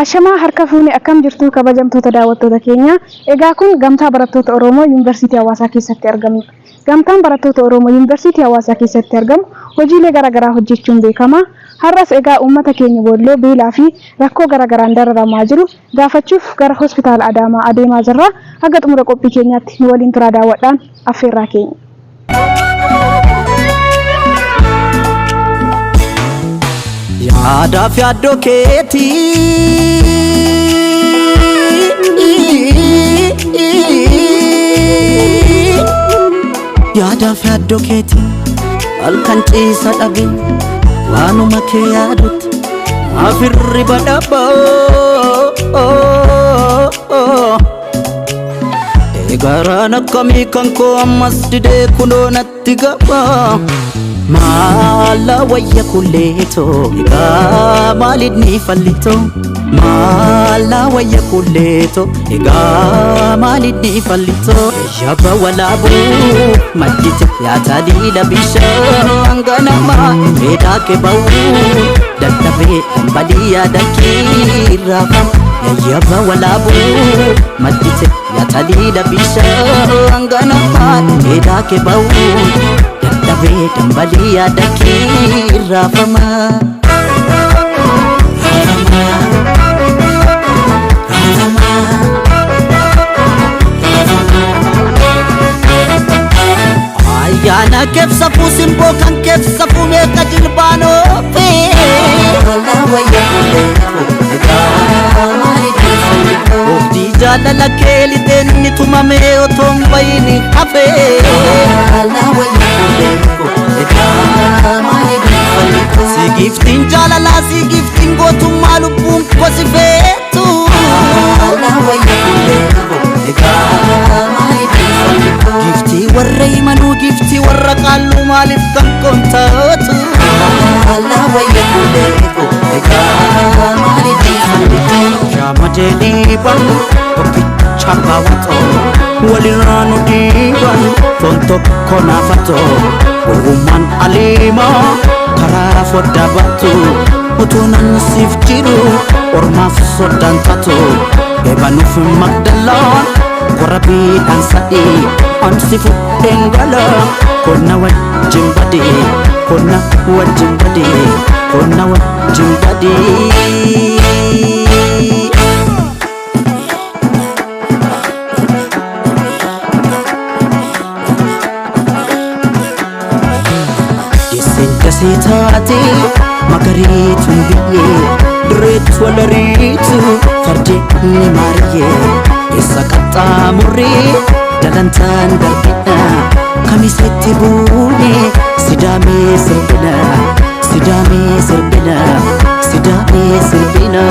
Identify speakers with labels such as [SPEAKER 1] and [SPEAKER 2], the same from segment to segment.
[SPEAKER 1] Ashamaa harka fuunee akkam jirtu kabajamtoota daawwattoota keenya. Egaa kun gamtaa barattoota Oromoo Yuunivarsiitii Hawaasaa keessatti argamu. Gamtaan barattoota Oromoo Yuunivarsiitii Hawaasaa keessatti argamu hojiilee garaagaraa hojjechuun beekama. Har'as egaa uummata keenya boolloo beelaa fi rakkoo garaagaraan dararamaa jiru gaafachuuf gara hospitaala Adaamaa adeemaa jirra. Haga xumura qophii keenyaatti nu waliin turaa daawwadhaan affeerraa keenya.
[SPEAKER 2] Yaada fi addoo keetii yaada fi addoo keetii halkan ciisa dhabe waanuma kee yaadutti afirri badhaboo eegaraan akkamii kan koo ammas didee kunoo natti gaba. Mala wayya kuleto ega malidni fallito mala wayya kuleto ega malidni fallito yaba walabu madite ya tadila bisha anganama eda ke bau dadabe ambaliya dakira yaba walabu madite ya tadila bisha anganama eda ke bau Dabe dambaliya dakira fama Ayana kefsa pusimbo kan kefsa pume kajilbano pe Wala waya Ofdi jalala keli tenni tumame otombayini hafe Wala waya Si giftin jalala si giftin gotu malubum kosi fetu Ala waya Gifti warra imanu gifti warra kallu malif kan kontatu Ala waya Shama jeli banu toki chamba wato waliranu diban tonto konafato Uman alima kara foda batu utunan sif jiru ormaf sodan tatu ebanuf magdalon korabi dan sadi ansif dengala kona wajim badi kona wajim badi kona wajim badi Sitati magaritu biye Dretu walaritu farde ni mariye Isa kata muri dalantan darbina Kami seti bune sidame sirbina Sidame sirbina Sidame sirbina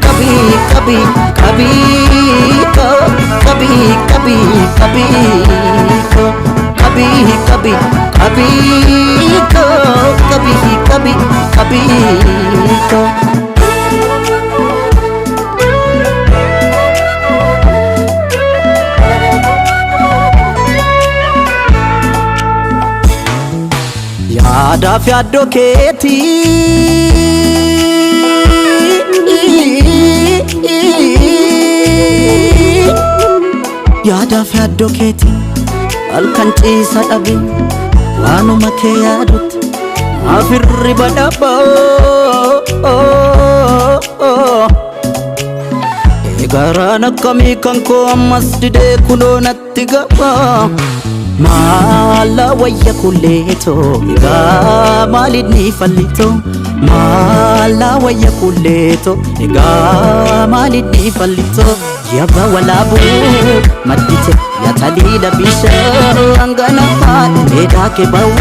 [SPEAKER 2] Kabi kabi kabi kabi kabi kabi Kabi kabi kabi ko kabi kabi kabi ko Yaada fi addoo keetii yaada fi addoo keetii halkan ciisa dhabe waanuma kee yaadutti afirri badhaboo eegaraan akkamii kan koo ammas didee kunoo natti gaba Mala wayya kuleto ega malidni fallito Mala wayya kuleto ega malidni fallito Yaba walabu madite ya talila bisha anganama eda ke bau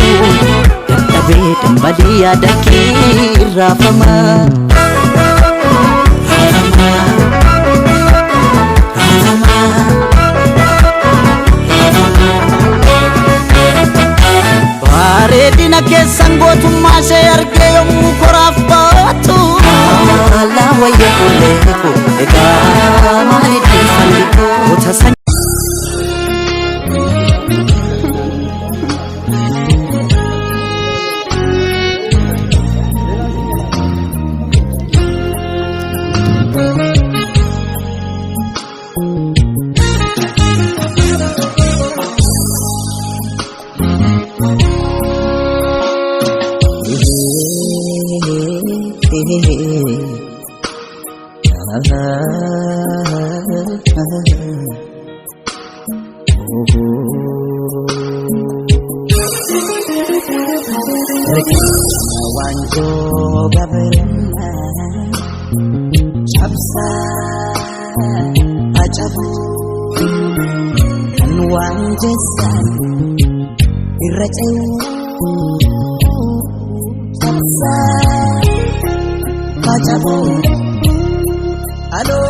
[SPEAKER 2] Dadabe dambaliya dakira fama Bareedina keessan gootummaa ishee argee yommuu koraaf baatu Ala wayya kuleeko egaa maalidhi falliko Wanjo gabrana Chabsa ajabu Wanjesan irraceu Chabsa ajabu Alo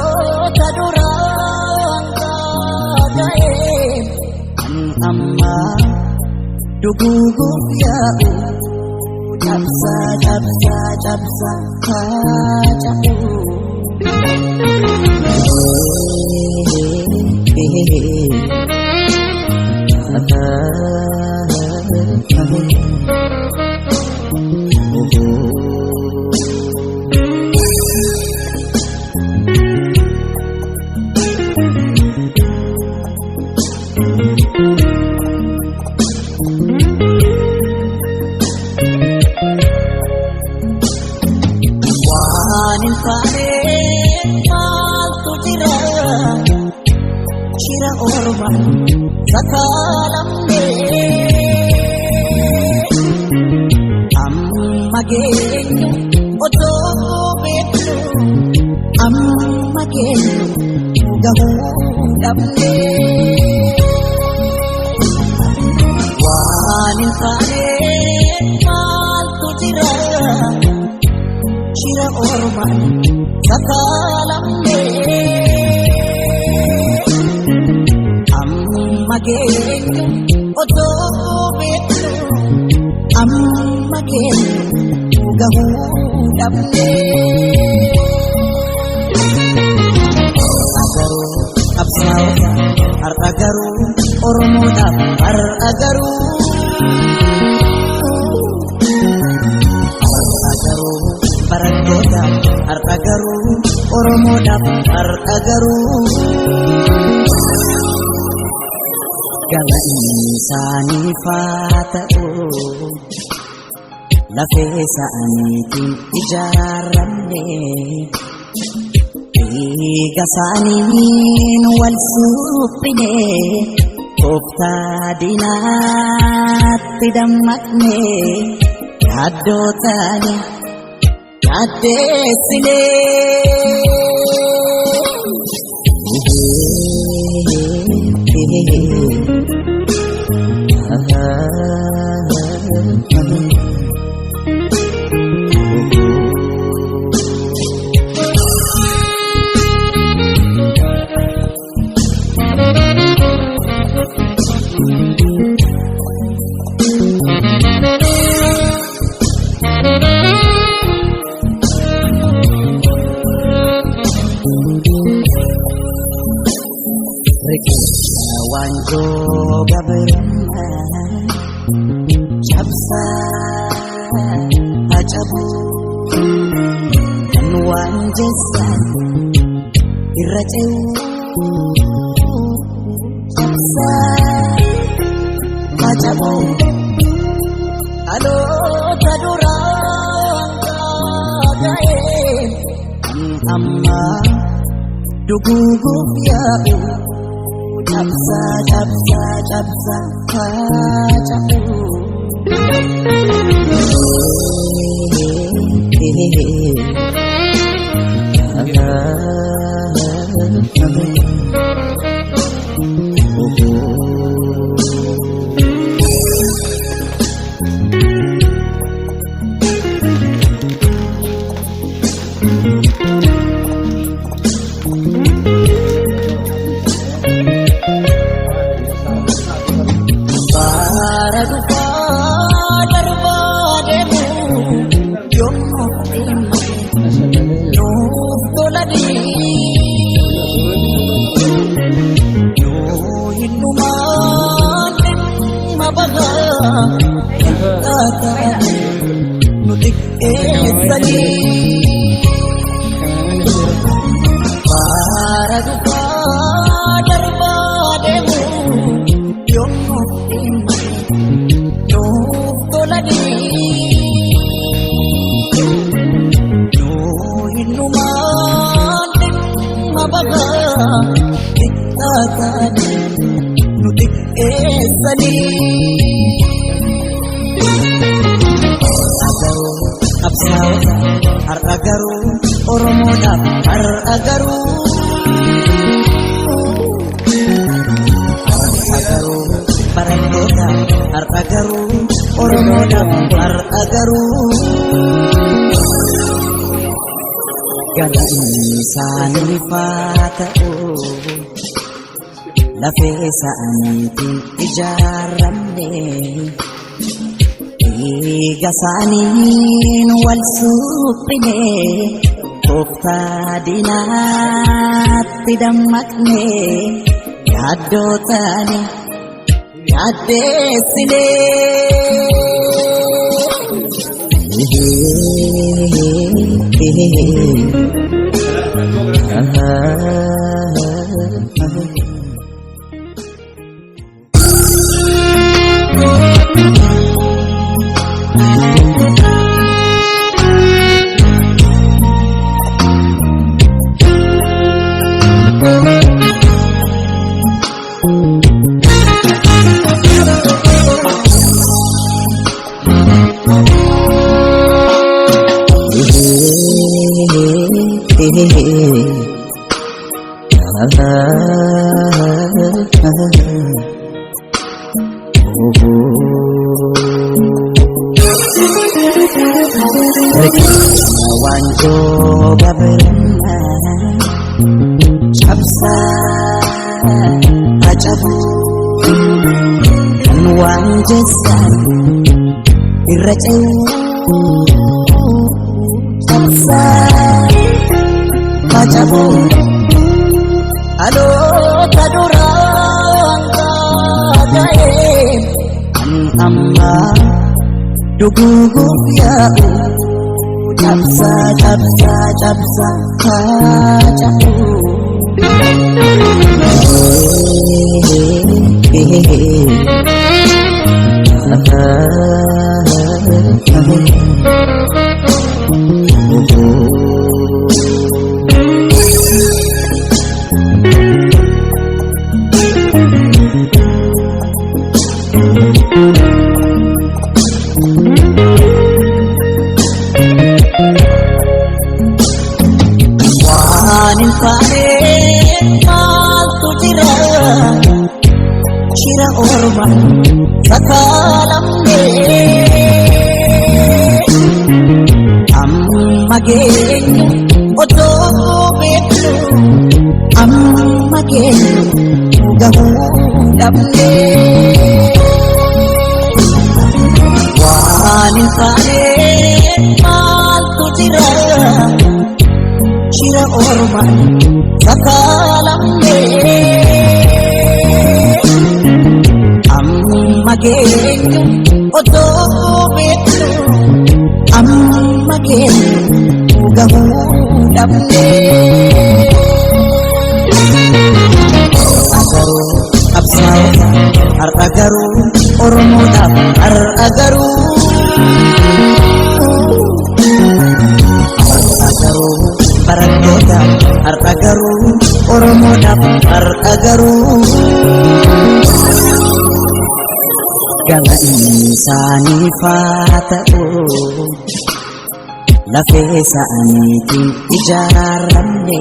[SPEAKER 2] tadurang kagaim amma duguguk ya'u Capsa, capsa, capsa, kacaku Wanin kare mal tu cira orman sakalam ne amma genyo oto betlu amma genyo gahu damne wanin kare mal tu cira orman sakalam ne amma genyo oto betlu amma genyo gahu damne agaru absaw ar agaru oromo dap ar agaru Paragoda ar agaru oromo dap ar agaru gala insani fata'u lafesa anitin ijaranne igasanin wal supine kopta dinat tidammatne yaddotani Adesile Wanjo gabrana Chabsa ajabu Wanjesan irraceu Chabsa ajabu Alo tadurang kagaim amma duguguk ya'u Capsa, capsa, capsa, kacaku qabsaa'ota har'a garuu Oromoodhaaf har'a garuu barattoota har'a garuu Oromoodhaaf har'a garuu galanni isaaniif haa ta'u lafee isaaniitiin ijaaramne dhiiga isaaniin wal suphine tooftaa diinaatti dammaqne yaaddoo taane yaaddeessine Wanjo gabrana cabsa ajabu kan wanjesan irracau cabsa ajabu alo tadurang kagae an amma duguguk ya Capsa, capsa, capsa, cacapu. Anin pare maltu jira Shira orman sakalamne Amma genyu oto betlu Amma genyu gahu damne Anin pare maltu jira Shira orman sakalamne amma genyu oto betlu amma genyu gahu damne agaru absaa'ota har'a garuu Oromoodhaaf har'a garuu barattoota har'a garuu Oromoodhaaf har'a garuu galanni isaaniif haa ta'u lafee isaaniitiin ijaaramne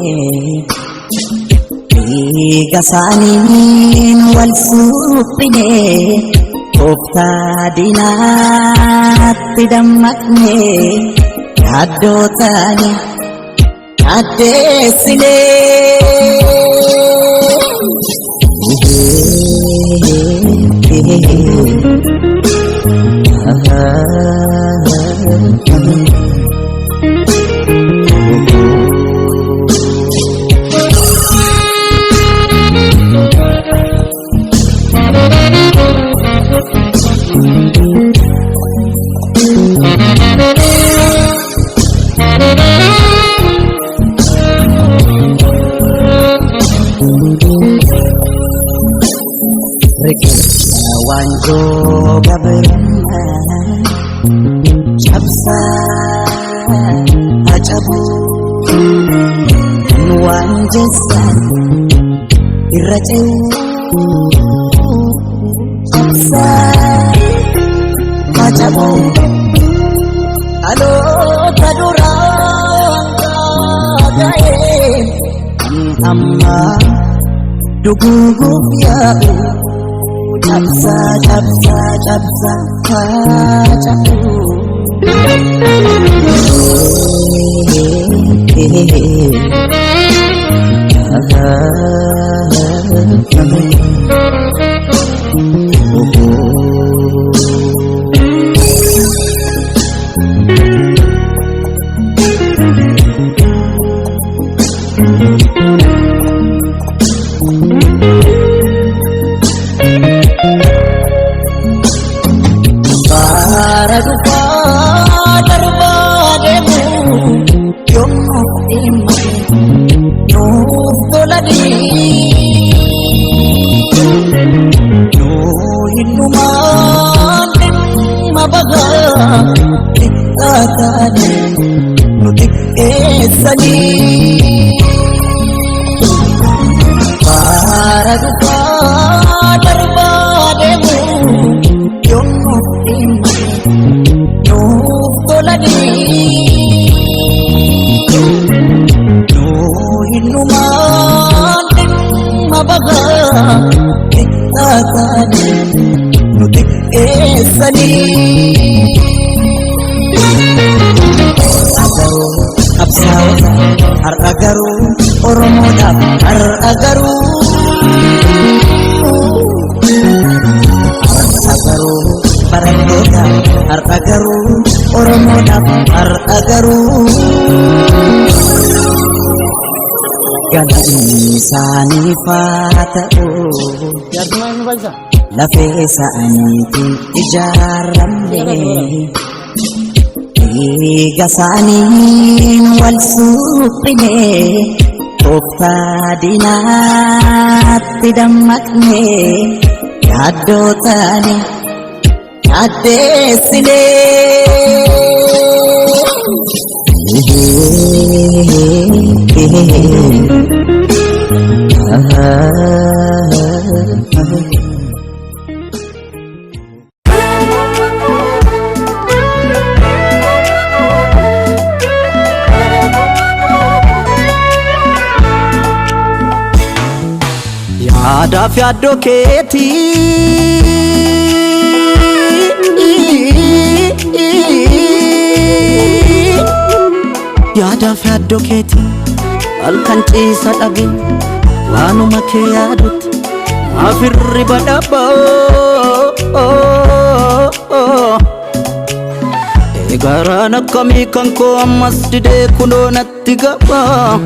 [SPEAKER 2] dhiiga isaaniin wal suphine tooftaa diinaatti dammaqne yaaddoo taane yaaddeessine Wanjo gabrana cabsa ajabu wanjesan irracau cabsa ajabu alo tadu amma duguguuf yaa'u cabsaa cabsaa cabsaa faaca'u. Bara duka darbaademu yommuu dhimma nuuf tolani nuu hinnumaan dhimma bagaa xiqqaatani nu xiqqeessanii. Bara duka darbaademu yommuu dhimma nuuf tolani nuu hinnumaan dhimma bagaa xiqqaatani nu xiqqeessanii. Agaruu qabsaa'ota har'a garuu Oromoodhaaf har'a garuu barattoota har'a garuu Oromoodhaaf har'a garuu galanni isaaniif haa ta'u lafee isaaniitiin ijaaramne dhiiga isaaniin wal suuphine tooftaa diinaatti dammaqne yaaddoo taane yaaddeessine.
[SPEAKER 3] Yaadaaf yaaddoo keetii yaadaaf yaaddoo keetii halkan ciisa dhabe waanuma kee yaadutti maaf hirriba dhabaa eegaraan akkamii kan koo ammas didee kunoo natti gabaa.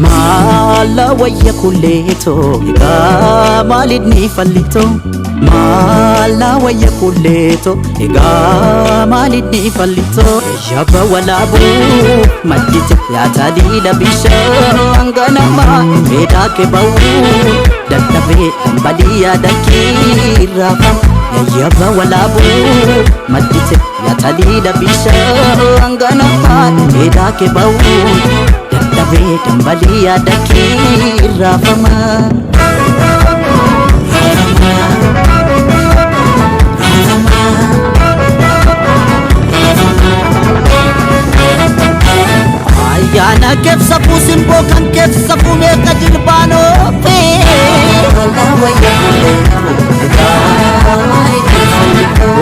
[SPEAKER 3] Maala wayya kulleetoo egaa maalidni fallitoo maala wayya kulleetoo egaa maalidni fallitoo yaba walaabuu maddite yaataliila bishaan ganamaa meedaa kee ba'uu dadhabee dhambalii yaada kee raafama yaba walaabuu maddite yaataliila bishaan ganamaa meedaa kee ba'uu dadhabee dhambalii yaada kee raafama. Ayyaana keessa fuusimboo kan keessa fuumeeka jilbaanoo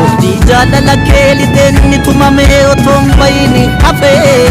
[SPEAKER 3] Oftii jaalala kee liteenni tumamee otoon bayini hafee